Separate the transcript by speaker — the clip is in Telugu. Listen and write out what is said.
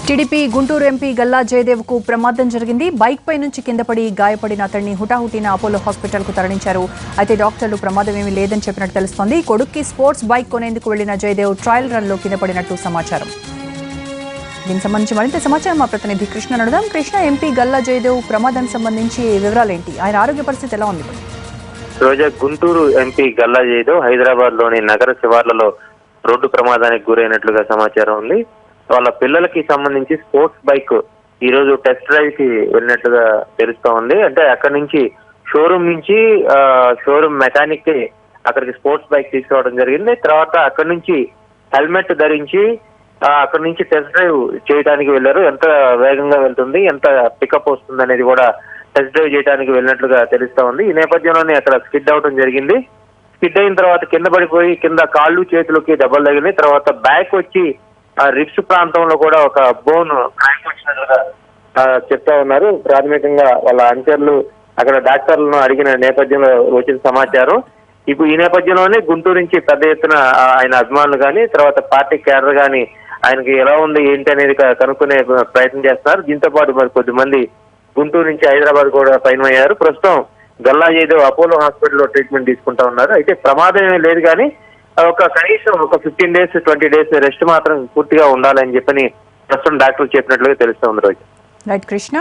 Speaker 1: టీడీపీ గుంటూరు ఎంపీ గల్లా జయదేవ్ కు ప్రమాదం జరిగింది. బైక్ పై నుంచి కింద పడి గాయపడిన అతన్ని హుటాహుటిన అపోలో హాస్పిటల్ కు తరలించారు. అయితే డాక్టర్లు ప్రమాదం ఏమీ లేదని చెప్పినట్టు తెలుస్తోంది. కొడుక్కి స్పోర్ట్స్ బైక్ కొనేందుకు వెళ్లిన జయదేవ్ ట్రయల్ రన్ లో కింద పడినట్టు సమాచారం. దీనికి సంబంధించి మరింత సమాచారం మా ప్రతినిధి కృష్ణ నడుదాం. కృష్ణ, ఎంపీ గల్లా జయదేవ్ ప్రమాదానికి సంబంధించి వివరాలేంటి? ఆయన ఆరోగ్య పరిస్థితి ఎలా ఉంది?
Speaker 2: రోజా, గుంటూరు ఎంపీ గల్లా జయదేవ్ హైదరాబాద్ లోని నగర శివార్లలో రోడ్డు ప్రమాదానికి గురైనట్లుగా సమాచారం ఉంది. వాళ్ళ పిల్లలకి సంబంధించి స్పోర్ట్స్ బైక్ ఈ రోజు టెస్ట్ డ్రైవ్ కి వెళ్ళినట్లుగా తెలుస్తా ఉంది. అంటే అక్కడి నుంచి షోరూమ్ నుంచి షోరూమ్ మెకానిక్ కి అక్కడికి స్పోర్ట్స్ బైక్ తీసుకురావడం జరిగింది. తర్వాత అక్కడి నుంచి హెల్మెట్ ధరించి అక్కడి నుంచి టెస్ట్ డ్రైవ్ చేయడానికి వెళ్ళారు. ఎంత వేగంగా వెళ్తుంది, ఎంత పికప్ వస్తుంది అనేది కూడా టెస్ట్ డ్రైవ్ చేయడానికి వెళ్ళినట్లుగా తెలుస్తా ఉంది. ఈ నేపథ్యంలోనే అక్కడ స్కిడ్ అవడం జరిగింది. స్కిడ్ అయిన తర్వాత కింద పడిపోయి కింద కాళ్ళు చేతులకి దెబ్బలు తగిలినాయి. తర్వాత బ్యాక్ వచ్చి రిప్స్ ప్రాంతంలో కూడా ఒక బోన్ క్రాక్ వచ్చినట్లుగా చెప్తా ఉన్నారు. ప్రాథమికంగా వాళ్ళ అంచర్లు అక్కడ డాక్టర్లను అడిగిన నేపథ్యంలో వచ్చిన సమాచారం. ఇప్పుడు ఈ నేపథ్యంలోనే గుంటూరు నుంచి పెద్ద ఎత్తున ఆయన అభిమానులు కానీ, తర్వాత పార్టీ క్యాడర్ కానీ ఆయనకి ఎలా ఉంది ఏంటి అనేది కనుక్కునే ప్రయత్నం చేస్తున్నారు. దీంతో పాటు మరి కొద్దిమంది గుంటూరు నుంచి హైదరాబాద్ కూడా పయనమయ్యారు. ప్రస్తుతం గల్లా జయదేవ్ అపోలో హాస్పిటల్లో ట్రీట్మెంట్ తీసుకుంటా ఉన్నారు. అయితే ప్రమాదం ఏమీ లేదు కానీ కనీసం ఒక 15 days 20 days రెస్ట్ మాత్రం పూర్తిగా ఉండాలని చెప్పని ప్రస్తుతం డాక్టర్లు చెప్పినట్లుగా తెలుస్తోంది. రోజు
Speaker 1: రైట్ కృష్ణ.